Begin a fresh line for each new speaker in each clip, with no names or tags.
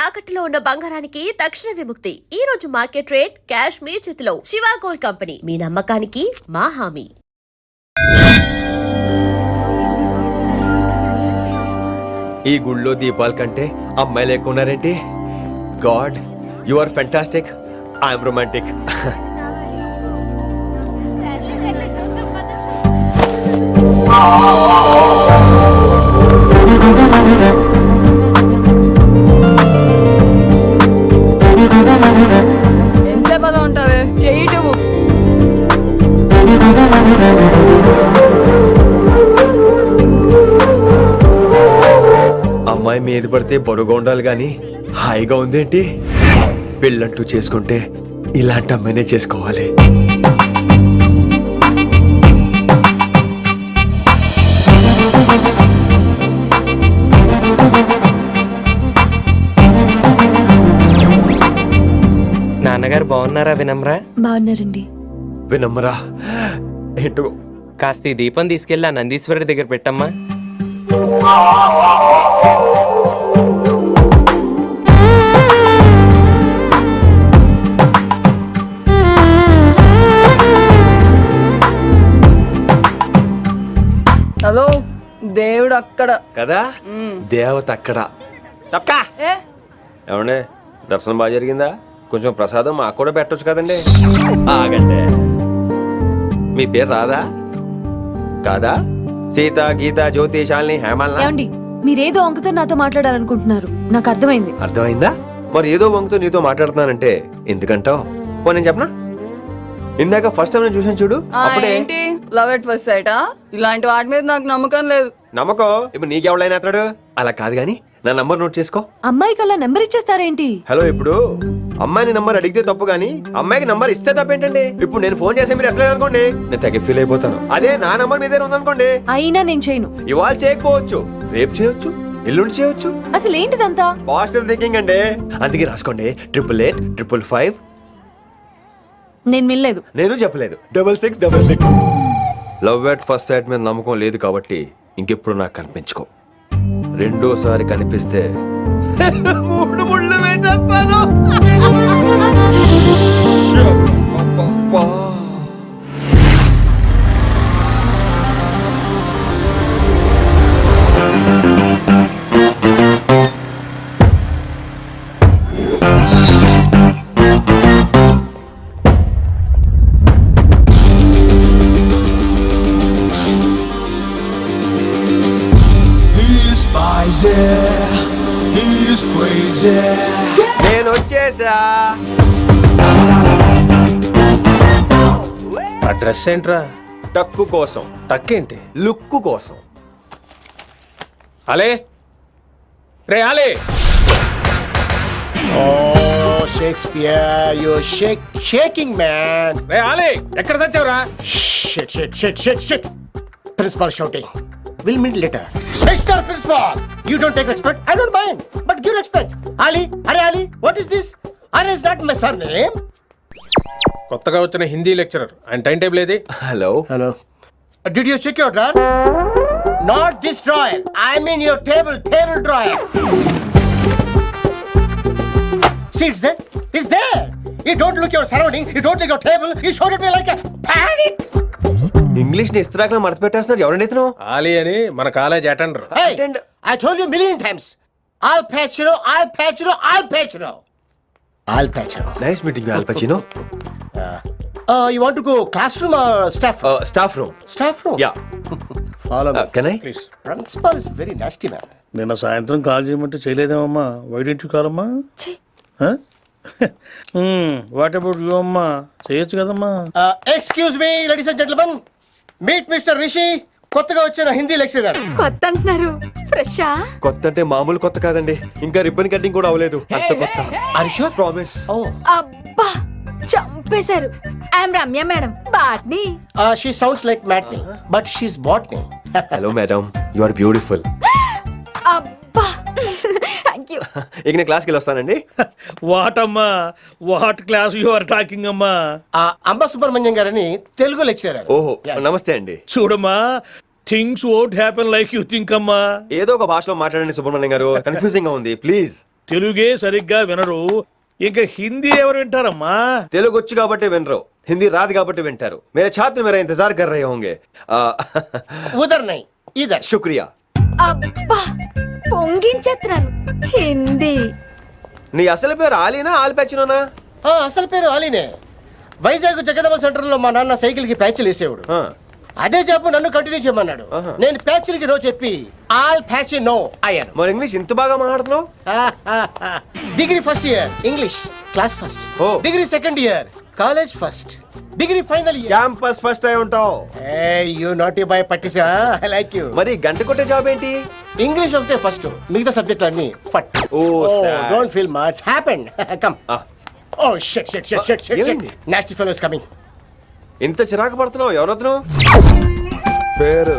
తాకట్టులో ఉన్న బంగారానికి తక్షణ విముక్తి. ఈ రోజు మార్కెట్ రేట్ క్యాష్ మీ చేతిలో. శివ గోల్డ్ కంపెనీ, మీ నమ్మకానికి మా హామీ.
ఈ గుళ్ళో దీపాల కంటే అమ్మాయిలు ఎక్కువ ఉన్నారేంటి? God, you are fantastic. I'm romantic.
ఎంతసేపు ఉంటావే చేయటము.
అమ్మాయి మీద పడితే బరువుగా ఉండాలి గాని హాయిగా ఉందేంటి? పెళ్ళంటూ చేసుకుంటే ఇలాంటి అమ్మాయినే చేసుకోవాలి.
నాన్నగారు బాగున్నారా వినమ్రా?
బాగున్నారండి.
వినమ్రా ఏంటో
కాస్త ఈ దీపం తీసుకెళ్ళి ఆ నందీశ్వరుడి దగ్గర పెట్టమ్మా.
హలో, దేవుడు అక్కడ
కదా, దేవత అక్కడ. తప్పకా
ఏ
ఏమండే, దర్శనం బాగా జరిగిందా? కొంచెం ప్రసాదం మాకు కూడా పెట్టొచ్చు కదండి. ఆగండి, మీ పేరు రాదా కాదా? సీత, గీత, జ్యోతి, శాలిని, హేమల్నా?
ఏమండి, మీరేదో అంకుతో నాతో మాట్లాడాలనుకుంటున్నారు, నాకు అర్థమైంది.
అర్థమైందా? మరి ఏదో వంగుతో నీతో మాట్లాడుతున్నానంటే ఎందుకంటావు? పో నేను చెప్పనా? ఇందాక ఫస్ట్ టైం నేను చూసాను చూడు, అప్పుడే.
ఏంటి లవ్ ఎట్ ఫస్ట్ సైటా? ఇలాంటి వాటి మీద నాకు నమ్మకం లేదు.
నమ్మకం ఇప్పుడు నీకెవడైనా అతడు? అలా కాదు గాని నా నంబర్ నోట్ చేసుకో.
అమ్మాయికి అలా నెంబర్ ఇచ్చేస్తారేంటి?
హలో, ఇప్పుడు అమ్మాయిని నంబర్ అడిగితే తప్పు గానీ అమ్మాయికి నంబర్ ఇస్తే తప్పేంటండి? ఇప్పుడు నేను ఫోన్ చేస్తే మీరు ఎట్లా అనుకోండి, నేను తెగ ఫీల్ అయిపోతాను. అదే నా నంబర్ మీదే ఉందనుకోండి,
అయినా నేను చేయను.
ఇవాళ చేయకపోవచ్చు, రేపు చేయొచ్చు, ఎల్లుండి చేయొచ్చు.
అసలు ఏంటిదంతా?
పాజిటివ్ థింకింగ్ అండి. అందుకే రాసుకోండి 888
నేను వినలేదు.
నేను చెప్పలేదు 6666. లవ్ ఎట్ ఫస్ట్ సైట్ మీద నమ్మకం లేదు కాబట్టి ఇంకెప్పుడు నాకు కనిపించుకో. రెండోసారి కనిపిస్తే 3 ముళ్ళు వేసేస్తాను. నేను వచ్చేసా.
ఆ డ్రెస్ ఏంట్రా?
టక్కు కోసం,
టక్కేంటి?
లుక్కు కోసం.
అలే రే అలే.
Oh, Shakespeare, you're shaking, man.
రే అలే, ఎక్కడ సచ్చావురా?
Shit. Principal shouting. We'll meet later. Mr. Principal, you don't take respect. I don't mind, but give respect. Ali, Ali, what is this? Ali is not my surname.
కొత్తగా వచ్చిన Hindi lecturer, ఆయన time table ఏది?
Hello.
Did you check your drawer? Not this drawer. I mean your table drawer. See, it's there. It's there. You don't look your surrounding. You don't look your table. You showed it me like a panic.
English ని ఇస్త్రాకులో మడత పెట్టేస్తున్నాడు. ఎవరండి ఇతను?
ఆలీ అని మన college attender.
Hey, I told you a million times. I'll patch you.
Nice meeting you, all పచినో.
You want to go classroom or staff room?
Staff room.
Staff room?
Yeah.
Follow me.
Can I?
Please.
Principal is very nasty man.
నిన్న సాయంత్రం call చేయమంటే చేయలేదేమమ్మా? వైడెంట్ కాలమ్మా? What about you అమ్మా? చేయొచ్చు కదమ్మా.
Excuse me, ladies and gentlemen. Meet Mr. Rishi. కొత్తగా వచ్చిన Hindi lecturer.
కొత్త అంటున్నారు, ఫ్రెషా?
కొత్త అంటే మామూలు కొత్త కాదండి, ఇంకా రిబ్బన్ కటింగ్ కూడా అవ్వలేదు. అంత కొత్త.
Are you sure?
Promise.
Oh.
అబ్బా, చంపేశారు. I'm Ramya madam, botany.
She sounds like Matney, but she's botany.
Hello madam, you are beautiful.
అబ్బా, థ్యాంక్ యూ.
ఇక నేను క్లాస్కి వెళ్ళి వస్తానండి.
వాట్ అమ్మా, what class you are talking అమ్మా?
అంబ సుబ్రహ్మణ్యం గారని తెలుగు లెక్చరర్.
ఓహో, నమస్తే అండి.
చూడమ్మా, things won't happen like you think అమ్మా.
ఏదో ఒక భాషలో మాట్లాడండి సుబ్రహ్మణ్యం గారు, కన్ఫ్యూజింగ్ గా ఉంది. ప్లీజ్.
తెలుగే సరిగ్గా వినరు ఇంకా హిందీ ఎవరు వింటారమ్మా?
తెలుగు వచ్చి కాబట్టి వినరు, హిందీ రాదు కాబట్టి వింటారు. मेरे छात्र मेरा इंतजार कर रहे होंगे.
ఉదర్ నై ఇదర్.
शुक्रिया.
అబ్బా పొంగించేస్తున్నాను హిందీ.
నీ అసలు పేరు ఆలీనా ఆల్పచ్చినోనా?
అసలు పేరు అలీనే. వైజాగ్ జగదమ్మ సెంటర్ లో మా నాన్న సైకిల్ కి ప్యాచ్లు వేసేవాడు. అదే జాబ్ నన్ను కంటిన్యూ చేయమన్నాడు. నేను ప్యాచ్లకి నో చెప్పి ఆల్ ప్యాచ్ నో అయ్యాను.
మరి ఇంగ్లీష్ ఇంత బాగా మాట్లాడుతున్నావు?
Degree first year English class first.
Oh.
Degree second year college first. Degree final year
campus first అయి ఉంటావు.
యూ నాట్ బాయ్ పట్టిసా. I like you.
మరి గంట కొట్టే జాబ్ ఏంటి?
ఇంగ్లీష్ ఒకటే ఫస్ట్, మిగతా సబ్జెక్ట్ అన్ని ఫట్.
Oh, sad.
Don't feel much happened. Come. Oh shit shit shit shit shit.
ఏమైంది?
Nasty fellows coming.
ఇంత చిరాకు పడుతున్నావు? ఎవరొద్దు?
పేరు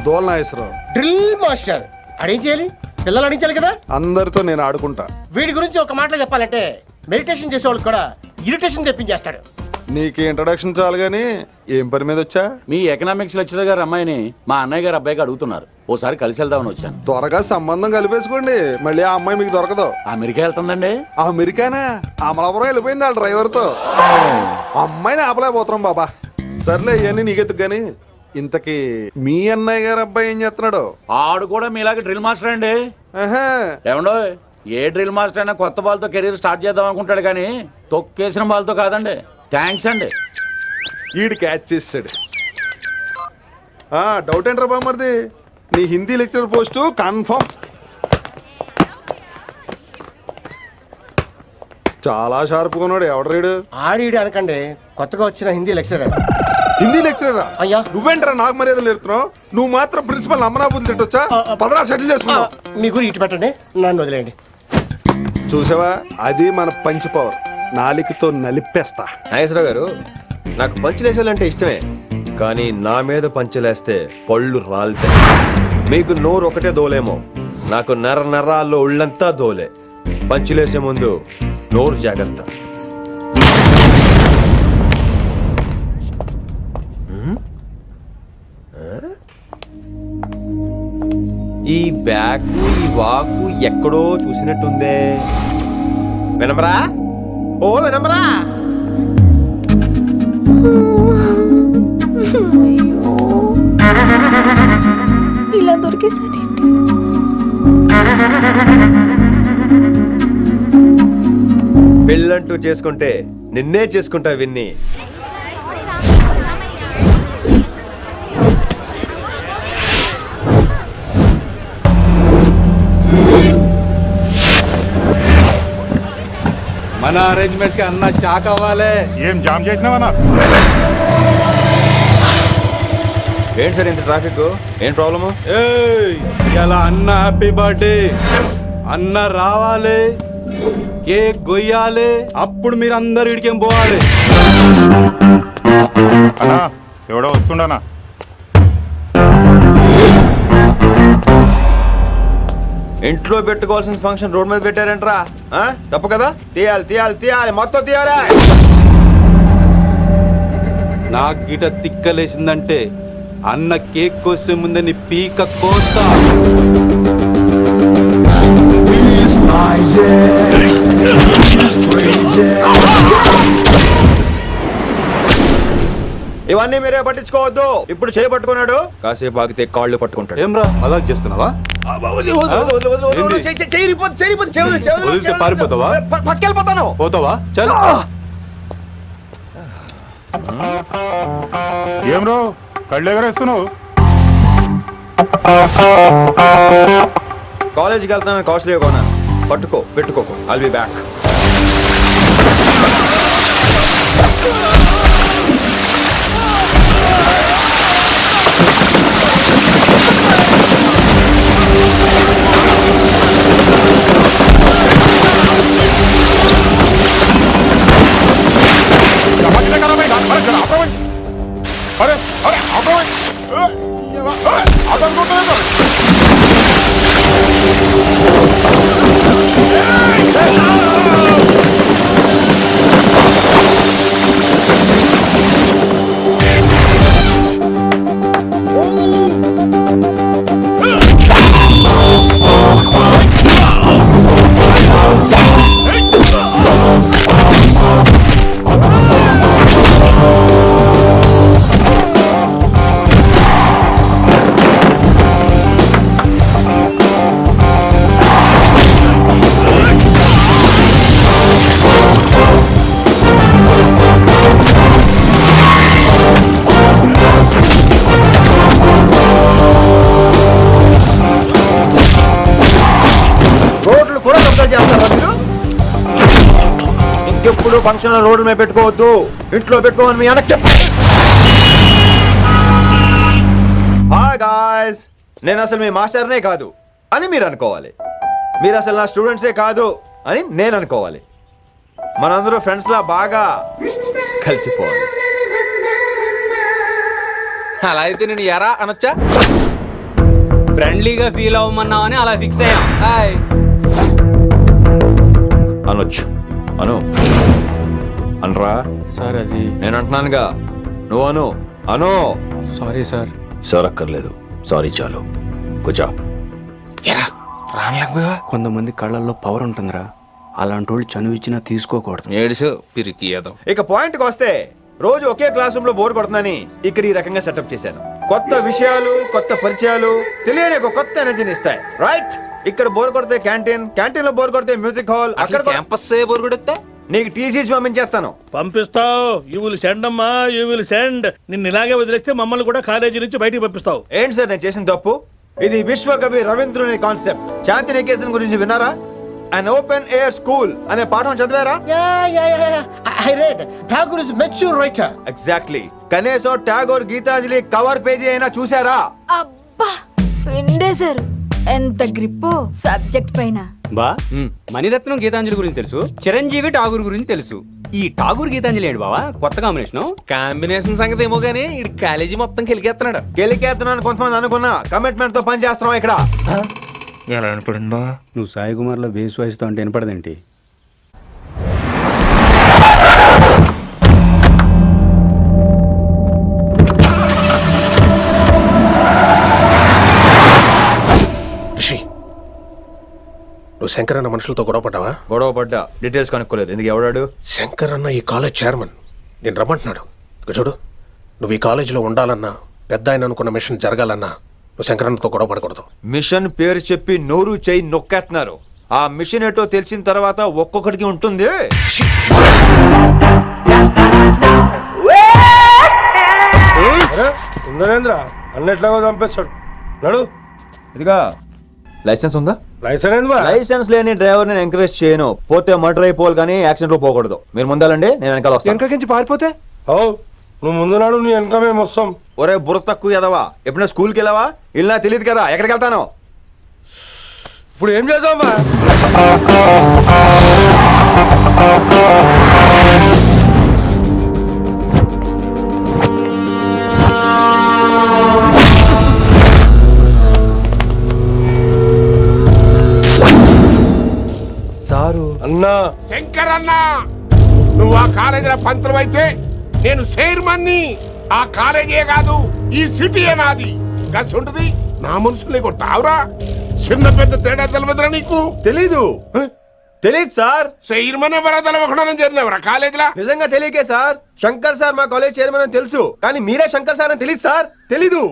దోల్నాగేశ్వరరావు.
Drill master. అడేం చేయాలి? పిల్లలు అడించాలి కదా.
అందరితో నేను ఆడుకుంటా.
వీడి గురించి ఒక మాటలో చెప్పాలంటే మెడిటేషన్ చేసేవాళ్ళు కూడా ఇరిటేషన్ తెప్పించేస్తాడు.
నీకు ఇంట్రడక్షన్ చాలు గానీ ఏం పని మీద వచ్చా?
మీ ఎకనామిక్స్ లెక్చరర్ గారు అమ్మాయిని మా అన్నయ్య గారు అబ్బాయికి అడుగుతున్నారు. ఓసారి కలిసి వెళ్దామని వచ్చాను.
త్వరగా సంబంధం కలిపేసుకోండి, మళ్ళీ ఆ అమ్మాయి మీకు దొరకదు.
అమెరికా వెళ్తుందండి.
అమెరికానా? అమలాపురం వెళ్ళిపోయింది వాళ్ళ డ్రైవర్తో. అమ్మాయిని ఆపలేకపోతున్నాం బాబా. సర్లే ఇవన్నీ నీకెత్తుకు గాని ఇంతకీ మీ అన్నయ్య గారు అబ్బాయి ఏం చేస్తున్నాడు?
ఆడు కూడా మీలాగే డ్రిల్ మాస్టర్ అండి.
ఆహా.
ఏమండో ఏ డ్రిల్ మాస్టర్ అయినా కొత్త బాల్తో కెరీర్ స్టార్ట్ చేద్దాం అనుకుంటాడు కానీ తొక్కేసిన బాల్తో కాదండి. థ్యాంక్స్ అండి.
ఈడు క్యాచ్ చేసాడు. డౌట్ ఏంట్రా బామ్మర్ది? నీ హిందీ లెక్చరర్ పోస్టు కన్ఫర్మ్. చాలా షార్ప్గా ఉన్నాడు. ఎవడరీడు?
ఆడిడి అనకండి, కొత్తగా వచ్చిన హిందీ లెక్చరర్.
హిందీ లెక్చరరా?
అయ్యా.
నువ్వేంట్రా నాకు మర్యాదలు నేర్పుతున్నావు? నువ్వు మాత్రం ప్రిన్సిపల్ అమ్మనాబుద్ధి తిట్టొచ్చా? పదరా సెటిల్ చేసుకున్నావు.
మీ గురి ఇటు పెట్టండి, నన్ను వదిలేయండి.
చూసావా, అది మన పంచ్ పవర్. నాలికతో నలిపేస్తా.
నాగేశ్వరరావు గారు, నాకు పంచులేసాలంటే ఇష్టమే, కానీ నా మీద పంచులేస్తే పళ్ళు రాలుతాయి. మీకు నోరు ఒకటే దోలేమో, నాకు నర నరాల్లో ఒళ్ళంతా దోలే. పంచులేసే ముందు నోరు జాగ్రత్త. ఈ బ్యాగు ఈ వాకు ఎక్కడో చూసినట్టుందే. వినమరా? ఓ వినమరా?
ఇలా దొరికేసానేంటి?
పెళ్ళంటూ చేసుకుంటే నిన్నే చేసుకుంటా విన్ని.
మన అరేంజ్మెంట్స్ కి అన్న షాక్ అవ్వాలి.
ఏం జామ్ చేసినావన్నా?
ఏంటి సార్ ఇంత ట్రాఫిక్? ఏం ప్రాబ్లము?
ఇలా అన్న హ్యాపీ బర్త్డే. అన్న రావాలి, కేక్ గొయ్యాలి, అప్పుడు మీరు అందరు ఇడికేం పోవాలి.
అన్నా ఎవడో వస్తుండనా?
ఇంట్లో పెట్టుకోవాల్సిన ఫంక్షన్ రోడ్ మీద పెట్టారంట్రా. తప్పు కదా? తీయాలి తీయాలి తీయాలి, మొత్తం తీయాలి.
నాకు గిట తిక్కలేసిందంటే అన్న కేక్ కోసే ముందే నీ పీక కోస్తా.
ఇవన్నీ మీరే పట్టించుకోవద్దు. ఇప్పుడు చేయి పట్టుకున్నాడు, కాసేపు ఆగితే కాళ్ళు పట్టుకుంటాడు.
ఏమ్రా మజాక్ చేస్తున్నావా? వదిలితే పారిపోతావా?
పక్కెళ్ళిపోతాను.
పోతావా? చల్.
ఏం రో కళ్ళు ఎగరేస్తున్నావు?
కాలేజీకి వెళ్తాను, కాస్ట్లీ కొనా. పట్టుకో, పెట్టుకోకు. I'll be back.
అరే అరే
ఇంకెప్పుడు ఫంక్షన్ రోడ్డు మీద పెట్టుకోవద్దు, ఇంట్లో పెట్టుకోమని మీ అన్నకి చెప్పు. హాయ్ గాయ్స్, నేను అసలు మీ మాస్టర్నే కాదు అని మీరు అనుకోవాలి. మీరు అసలు నా స్టూడెంట్సే కాదు అని నేను అనుకోవాలి. మనందరూ ఫ్రెండ్స్ లా బాగా కలిసిపోవాలి.
అలా అయితే నేను ఎరా అనొచ్చా? ఫ్రెండ్లీగా ఫీల్ అవ్వమన్నావని అలా ఫిక్స్ అయ్యాం. హాయ్
అనొచ్చు, అను అనరా.
సార్ అది
నేను అంటున్నానుగా, నువ్వు అను. అను.
Sorry sir.
సార్ అక్కర్లేదు, సారీ చాలు. కూర్చో.
కొంతమంది కళ్ళల్లో పవర్ ఉంటుందిరా, అలాంటి వాళ్ళు చనువు ఇచ్చినా తీసుకోకూడదు.
ఏడుసు పిరికి ఏదో.
ఇక పాయింట్కి వస్తే, రోజు ఒకే క్లాస్ రూమ్ లో బోర్ కొడుతుందని ఇక్కడ ఈ రకంగా సెటప్ చేశాను. కొత్త విషయాలు, కొత్త పరిచయాలు తెలియని ఒక కొత్త ఎనర్జీని ఇస్తాయి. రైట్? ఇక్కడ బోర్ కొడితే క్యాంటీన్, క్యాంటీన్ లో బోర్ కొడితే మ్యూజిక్ హాల్, అక్కడ
క్యాంపస్ బోర్ కొడితే
నీకు టీసీస్ పంపించేస్తాను.
పంపిస్తావు. యూ విల్ సెండ్ అమ్మా, యూ విల్ సెండ్. నిన్ను ఇలాగే వదిలేస్తే మమ్మల్ని కూడా కాలేజీ నుంచి బయటికి పంపిస్తావు.
ఏంటి సార్ నేను చేసిన తప్పు? ఇది విశ్వకవి రవీంద్రుని కాన్సెప్ట్. శాంతి నికేతన్ గురించి విన్నారా? అన్ ఓపెన్ ఎయిర్ స్కూల్ అనే పాఠం చదివారా?
I read. Tagore is a mature writer.
Exactly. కనీసం టాగోర్ గీతాంజలి కవర్ పేజీ అయినా చూసారా?
అబ్బా పిండేశారు. ఎంత గ్రిప్పో సబ్జెక్ట్ పైన.
బా మణిరత్నం గీతాంజలి గురించి తెలుసు, చిరంజీవి ఠాగూర్ గురించి తెలుసు. ఈ ఠాగూర్ గీతాంజలి ఏంటి బావా కొత్త
కాంబినేషన్ సంగతి ఏమో గానీ ఇడు కాలేజీ మొత్తం కెలికేస్తున్నాడు.
గెలికేస్తున్నాను కొంతమంది అనుకున్నా, కమిట్మెంట్ తో పని చేస్తున్నాం ఇక్కడ.
ఎలా అనిపడింది బా?
నువ్వు సాయి కుమార్ లో బేస్ వాయిస్తో అంటే వినపడదేంటి?
రిషి, నువ్వు శంకర్ అన్న మనుషులతో గొడవ పడ్డావా?
గొడవ పడ్డా, డీటెయిల్స్ కనుక్కోలేదు. ఎందుకు? ఎవడాడు?
శంకర్ అన్న ఈ కాలేజ్ చైర్మన్. నేను రమ్మంటున్నాడు. ఇక చూడు, నువ్వు ఈ కాలేజీలో ఉండాలన్నా, పెద్ద ఆయన అనుకున్న మిషన్ జరగాలన్నా నువ్వు శంకర్ అన్నతో గొడవ పడకూడదు.
మిషన్ పేరు చెప్పి నోరు చేయి నొక్కేస్తున్నారు. ఆ మిషన్ ఏటో తెలిసిన తర్వాత ఒక్కొక్కడికి ఉంటుంది.
ఉందనేంద్ర అన్నెట్లాగో చంపేస్తాడు. నడు.
ఇదిగా లైసెన్స్ ఉందా?
లైసెన్స్
లైసెన్స్ లేని డ్రైవర్ నేను ఎంకరేజ్ చేయను. పోతే మర్డర్ అయిపోవాలి కానీ యాక్సిడెంట్ లో పోకూడదు. మీరు ముందాలండి, నేను వెనకాల వస్తాను.
వెనకకించి పారిపోతే?
నువ్వు ముందు నాడు నీ వెనక మేము వస్తాం.
ఒరే బుర్ర తక్కువ ఎదవా, ఎప్పుడైనా స్కూల్కి వెళ్ళావా? ఇలా తెలియదు కదా ఎక్కడికి వెళ్తాను.
ఇప్పుడు ఏం చేద్దామా?
సారు
అన్నా,
శంకర్ అన్న, నువ్వు ఆ కాలేజీలో పంతులు అయితే నేను చైర్మన్ని. ఆ కాలేజీ కాదు, ఈ సిటీయే నాది. గస్ ఉంటుంది నా మనుషుల్ని కొడతావురా? చిన్న పెద్ద తేడా తెలియదురా నీకు?
తెలీదు. తెలీదు సార్.
చైర్మన్ ఎవరో తెలవకుండా చేరినవరా కాలేజీలో?
నిజంగా తెలియకే సార్. శంకర్ సార్ మా కాలేజ్ చైర్మన్ అని తెలుసు, కానీ మీరే శంకర్ సార్ అని తెలియదు సార్. తెలీదు.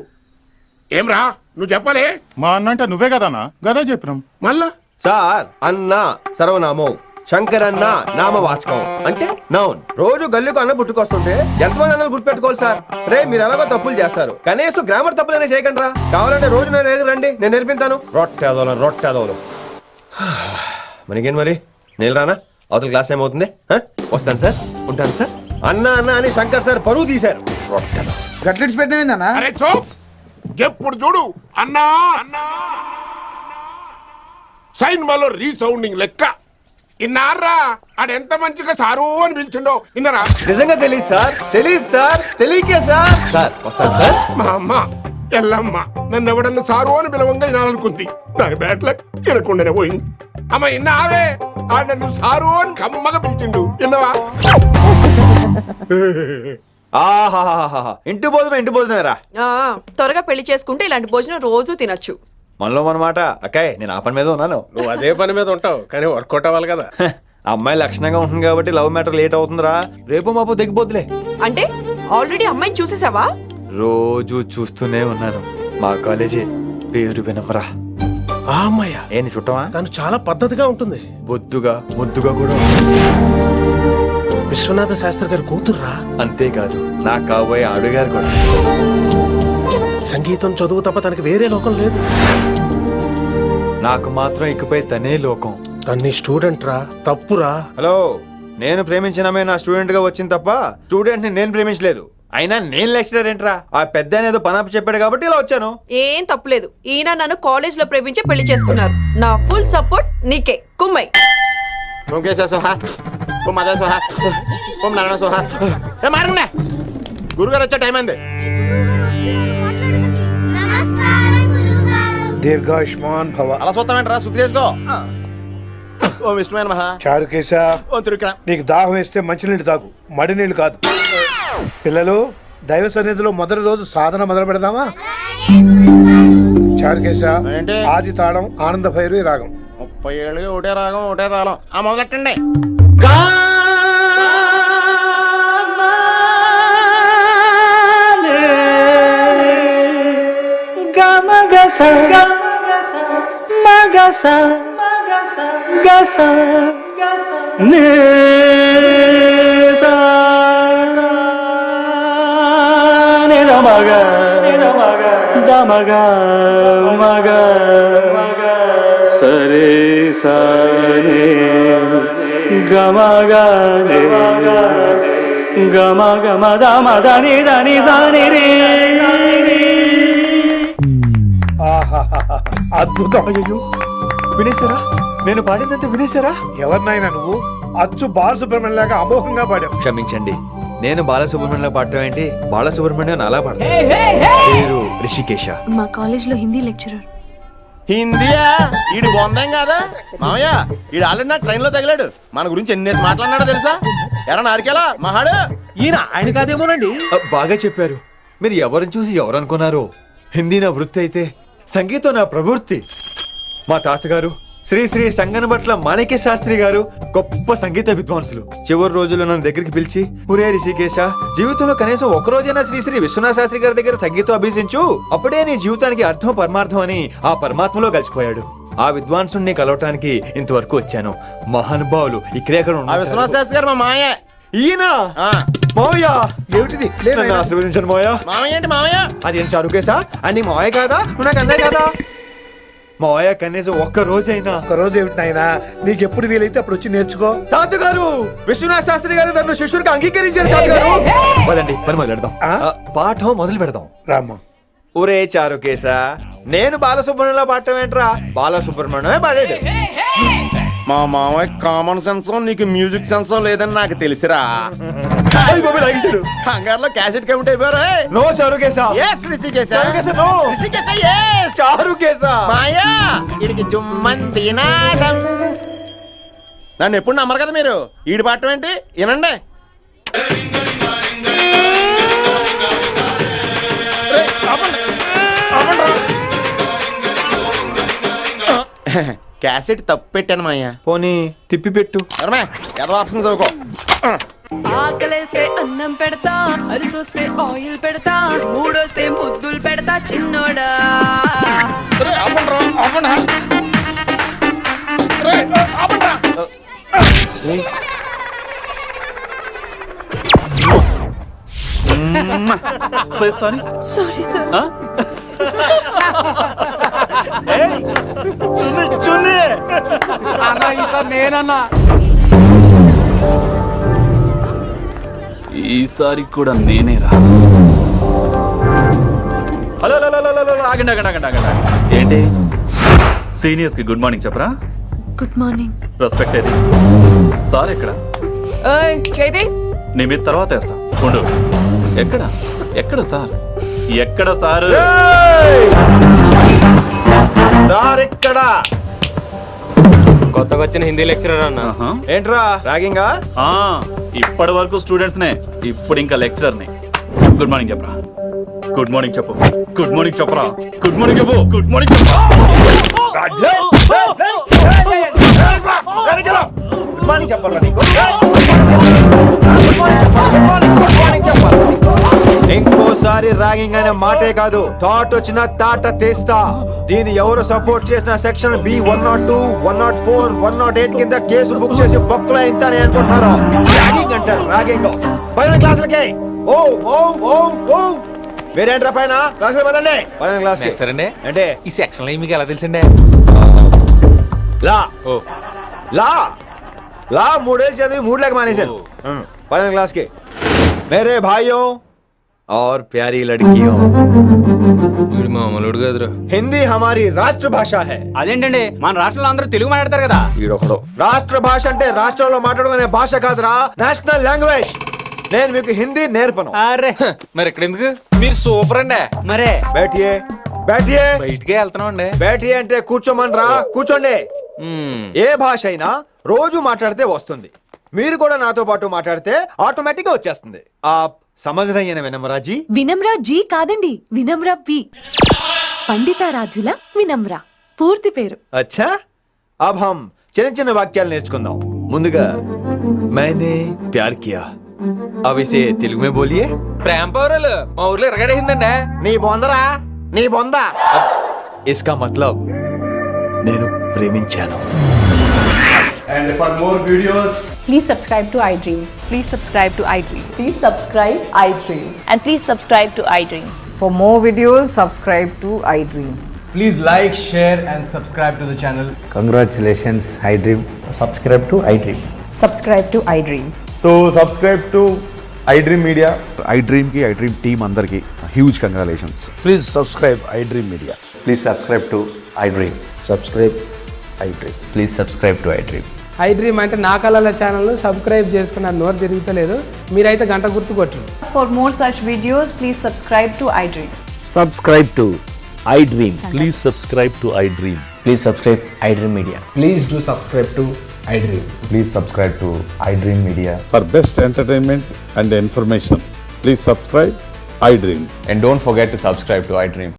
ఏమ్రా నువ్వు చెప్పలే? మా అన్న అంటే నువ్వే కదన్నా, గదా చెప్పినాం. మళ్ళా
సార్ అన్న సర్వనామం, శంకర్ అన్న నామవాచకం అంటే నౌన్. రోజు గల్లీకు అన్న పుట్టుకొస్తుంటే ఎంతమంది అన్నలు గుర్తుపెట్టుకోవాలి సార్? రే మీరు ఎలాగో తప్పులు చేస్తారు, కనీసం గ్రామర్ తప్పులైనా చేయకండి రా. కావాలంటే రోజు నా దగ్గర రండి, నేను నేర్పిస్తాను. రొట్టెదోలు మనకేంటి మరి? నేను రానా? అవతల క్లాస్ టైం అవుతుంది. వస్తాను సార్, ఉంటాను సార్. అన్న అన్న అని శంకర్ సార్ పరువు తీశారు. రొట్టెదో
గట్లెట్స్ పెట్టినా
అరే చో, ఎప్పుడు చూడు అన్నా అన్నా. సైన్మాలో రీసౌండింగ్ లెక్క. ఇన్నారా ఆడెంత మంచిగా సారు అని పిలిచిండో ఇన్నరా?
నిజంగా తెలియదు సార్, తెలియదు సార్, తెలియకే సార్. సార్ వస్తాను సార్.
మా అమ్మ ఎల్లమ్మ నన్ను ఎవడన్నా సారు అని పిలవంగా వినాలనుకుంది. దాని బ్యాట్లక్ వినకుండానే పోయింది. అమ్మ ఇన్నావే, ఆడ నన్ను సారు అని కమ్మగా పిలిచిండు. విన్నవా?
ఆహాహాహా, ఇంటి భోజనం రా.
త్వరగా పెళ్లి చేసుకుంటే ఇలాంటి భోజనం రోజు తినొచ్చు.
మనలో మనమాట. అక్కాయ్ నేను ఆ పని మీద ఉన్నాను.
నువ్వు అదే పని మీద ఉంటావు, కానీ వర్కౌట్ అవ్వాలి కదా.
అమ్మాయి లక్షణంగా ఉంటుంది కాబట్టి లవ్ మ్యాటర్ లేట్ అవుతుందిరా. రేపు మాపు దిగిపోతులే.
అంటే ఆల్రెడీ అమ్మాయిని చూసేసావా?
రోజు చూస్తూనే ఉన్నాను. మా కాలేజీ పేరు వినమరా.
ఆ అమ్మాయ
ఏంటి చుట్టమా?
తను చాలా పద్ధతిగా ఉంటుంది.
బొద్దుగా ముద్దుగా కూడా.
విశ్వనాథ శాస్త్రి గారి కూతుర్రా.
అంతేకాదు నా కాబోయే ఆడుగారు కూడా.
సంగీతం చదువు తప్ప తనకి వేరే లోకం లేదు.
నాకు మాత్రం ఇకపై తనే లోకం.
తన్ని స్టూడెంట్ రా, తప్పురా.
హలో, నేను ప్రేమించినమే నా స్టూడెంట్ గా వచ్చింది తప్ప స్టూడెంట్ ని నేను ప్రేమించలేదు. అయినా నేను లెక్చరర్ ఏంట్రా? ఆ పెద్ద ఏదో పనాపు చెప్పాడు కాబట్టి ఇలా వచ్చాను.
ఏం తప్పులేదు. ఈయన నన్ను కాలేజ్ లో ప్రేమించి పెళ్లి చేసుకున్నారు. నా ఫుల్ సపోర్ట్ నీకే. కుమ్మై.
ఓం కేశవ స్వాహ, ఓం మాధవ స్వాహ, ఓం నారాయణ స్వాహ. ఏ మారండి, గురుగారు వచ్చే టైం అయింది.
దీర్ఘాయుష్మాన్ భవ.
అలా చూస్తామేంట్రా, శుద్ధి చేసుకో. ఓం విష్ణుమైన మహా.
చారుకేశ,
ఓం తిరుక్రా.
నీకు దాహం వేస్తే మంచినీళ్ళు తాగు, మడి నీళ్ళు కాదు. పిల్లలు, దైవ సన్నిధిలో మొదటి రోజు సాధన మొదలు పెడదామా? చారుకేశ,
ఏంటి?
ఆది తాళం ఆనంద భైరవి రాగం.
30 ఏళ్ళుగా ఒకటే రాగం ఒకటే తాళం. ఆ మొదలెట్టండి.
ఆహాహాహా, అద్భుతం.
వినేశారా? నేను పాడిందంటే వినేశారా?
ఎవరినైనా నువ్వు అచ్చు బాలసుబ్రహ్మణ్యం లాగా అమోఘంగా పాడావు.
క్షమించండి, నేను బాలసుబ్రహ్మణ్యంలో పాడటం ఏంటి? బాలసుబ్రహ్మణ్యం అలా పాడతాను. పేరు రిషికేశ.
మా కాలేజ్ లో హిందీ లెక్చరర్.
హిందీయా? ఈడు బొందేం కాదా మామయ్య? ఈడు ఆల్రెడీ నా ట్రైన్ లో తగిలాడు. మన గురించి ఎన్నేసి మాట్లాడినాడో తెలుసా? ఎరా నారికేలా మహాడు. ఈయన ఆయన కాదేమోనండి.
బాగా చెప్పారు. మీరు ఎవరిని చూసి ఎవరు అనుకున్నారు? హిందీ నా వృత్తి అయితే సంగీతం నా ప్రవృత్తి. మా తాతగారు శ్రీ శ్రీ సంగనబట్ల మాణిక్య శాస్త్రి గారు గొప్ప సంగీత విద్వాంసులు. చివరి రోజుల్లో నన్ను దగ్గరికి పిలిచి, ఒరే రిషికేశ, జీవితంలో కనీసం ఒక రోజైనా శ్రీ శ్రీ విశ్వనాథ శాస్త్రి గారి దగ్గర సంగీతం అభ్యసించు, అప్పుడే నీ జీవితానికి అర్థం పరమార్థం అని ఆ పరమాత్మలో కలిసిపోయాడు. ఆ విద్వాంసుని కలవటానికి ఇంతవరకు వచ్చాను. మహానుభావులు ఇక్కడే అక్కడ
ఆ విశ్వనాథ శాస్త్రి గారు మా మామయ్య.
ఈయన
ఆ.
మావయ్య,
ఏమిటిది?
నన్ను ఆశీర్వదించండి మావయ్య.
మామయ్య ఏంటి మామయ్య?
అదేం చారుకేశా? అని మావయ్య కాదా? నువ్వు నాకు అన్నయ్య కాదా? మావయ్య కనీసం ఒక్క రోజైనా.
ఒక రోజు ఏమిటి నాయనా, నీకు ఎప్పుడు వీలైతే అప్పుడు వచ్చి నేర్చుకో.
తాతగారు, విశ్వనాథ శాస్త్రి గారు నన్ను శిష్యుడికి అంగీకరించారు. తాతగారు, పదండి పని మొదలు పెడదాం. పాఠం మొదలు పెడదాం.
రామ్మా.
ఒరే చారుకేశా, నేను బాలసుబ్రహ్మణ్యంలో పాడటం ఏంట్రా? బాలసుబ్రహ్మణ్యమే పాడాడు.
మా మామయ్య కామన్ సెన్స్, నీకు మ్యూజిక్ సెన్స్ లేదని నాకు తెలిసిరా. కంగారులో క్యాసెట్ కమిట్ అయిపోయారు.
No Charukesha.
yes Rishikesha.
Charukesha, no.
Rishikesha, yes.
Charukesha.
Maya, ఈడికి జుమ్మంది నాదం. నన్ను ఎప్పుడు నమ్మరు కదా మీరు. ఈడి పాడటం ఏంటి? వినండి. రేయ్, ఆపండి, ఆపండి. క్యాసెట్ తప్పు పెట్టాను మాయ్యా.
పోనీ తిప్పి పెట్టు.
ఏదో ఆప్షన్ చదువుకో.
ఆకలేస్తే అన్నం పెడతా, అరిసొస్తే ఆయిల్ పెడతా, మూడోస్తే ముద్దులు పెడతా చిన్నోడా.
Sorry sir.
ఈసారి కూడా నేనేరా. హలో ఆగండి ఆగండి ఆగండి ఆగండి. ఏంటి సీనియర్స్ కి గుడ్ మార్నింగ్ చెప్పరా?
Good morning.
రెస్పెక్ట్ ఏది? సార్ ఎక్కడ?
చేతి
నీ మీద తర్వాత వేస్తా ఉండు. ఎక్కడ ఎక్కడ సార్? ఎక్కడ సార్?
ఇక్కడ
కొత్తగా వచ్చిన హిందీ లెక్చరర్ అన్న.
ఏంట్రా ర్యాగింగా?
ఇప్పటి వరకు స్టూడెంట్స్ నే, ఇప్పుడు ఇంకా లెక్చరర్ ని. గుడ్ మార్నింగ్ చెప్పరా. గుడ్ మార్నింగ్ చెప్పు. గుడ్ మార్నింగ్ చెప్పరా. గుడ్ మార్నింగ్ చెప్పు. గుడ్ మార్నింగ్ చెప్పు.
ఇంకోసారి ర్యాగింగ్ అనే మాటే కాదు, థాట్ వచ్చిన తాట తీస్తా. దీన్ని ఎవరు సపోర్ట్ చేసిన సెక్షన్ బి 102, 104, 108 కింద కేసు బుక్ చేసి బొక్కలో ఇంతనే అనుకుంటున్నారు. ర్యాగింగ్ అంటారు ర్యాగింగ్. పైన క్లాసులకి ఓ ఓ ఓ ఓ వేరేంట్రా పైన క్లాసులు పదండి. పైన క్లాస్ అంటే
ఈ సెక్షన్ లో మీకు ఎలా తెలిసిండే?
లా లా లా 3 ఏళ్ళు చదివి 3 లేక మానేశాను 12 क्लास के मेरे भाइयों और प्यारी लड़कियों
వీడు మామూలుడు కాదురా.
हिंदी हमारी राष्ट्र भाषा है.
అదేంటండి మన రాష్ట్రంలో అందరూ తెలుగు మాట్లాడతారు కదా.
వీడొకడు రాష్ట్ర భాష అంటే రాష్ట్రంలో మాట్లాడుకునే భాష కాదురా, నేషనల్ లాంగ్వేజ్. నేను మీకు హిందీ నేర్పను.
అరే మరి ఇక్కడ ఎందుకు? మీరు సూపర్ అండి. మరే
బైఠియే బైఠియే
బయటికే వెళ్తున్నాం అండి.
బైఠియే అంటే కూర్చోమనరా, కూర్చోండి. ఏ భాష అయినా రోజు మాట్లాడితే వస్తుంది. మీరు కూడా నాతో పాటు మాట్లాడితే ఆటోమేటిక్ గా వచ్చేస్తుంది. ఆప్ సమझ रही हैं विनम्रा जी?
వినమ్రా జీ కాదండి, వినమ్రా పి. పండితారాధ్యుల వినమ్రా పూర్తి పేరు.
अच्छा अब हम చిన్న చిన్న వాక్యాలు నేర్చుకుందాం. ముందుగా मैंने प्यार किया. अब इसे తెలుగు में बोलिए.
ప్రేమ పౌరులు మా ఊర్లో ఎరగడేసిందండి.
నీ బొందరా, నీ బొంద. इसका मतलब నేను ప్రేమించాను.
And for more videos,
Please subscribe to iDream. Please subscribe to iDream. Please subscribe iDream. And please subscribe to iDream.
For more videos, subscribe to iDream.
Please like, share and subscribe to the channel.
Congratulations, iDream. Subscribe to iDream.
Subscribe to iDream.
so subscribe to iDream Media. iDream ki iDream team అందరికి huge congratulations.
Please subscribe iDream Media.
Please subscribe to iDream.
Subscribe iDream.
Please subscribe to iDream.
iDream అంటే నా కళల channel subscribe చేసుకున్న నోరు తిరుగుతలేదు. మీరైతే గంట గుర్తు కొట్టండి. For more such videos, please subscribe to iDream.
Subscribe to iDream.
Please subscribe to iDream.
Please subscribe iDream Media.
Please do subscribe to iDream.
Please subscribe to iDream Media.
For best entertainment and information, please subscribe iDream.
And don't forget to subscribe to iDream.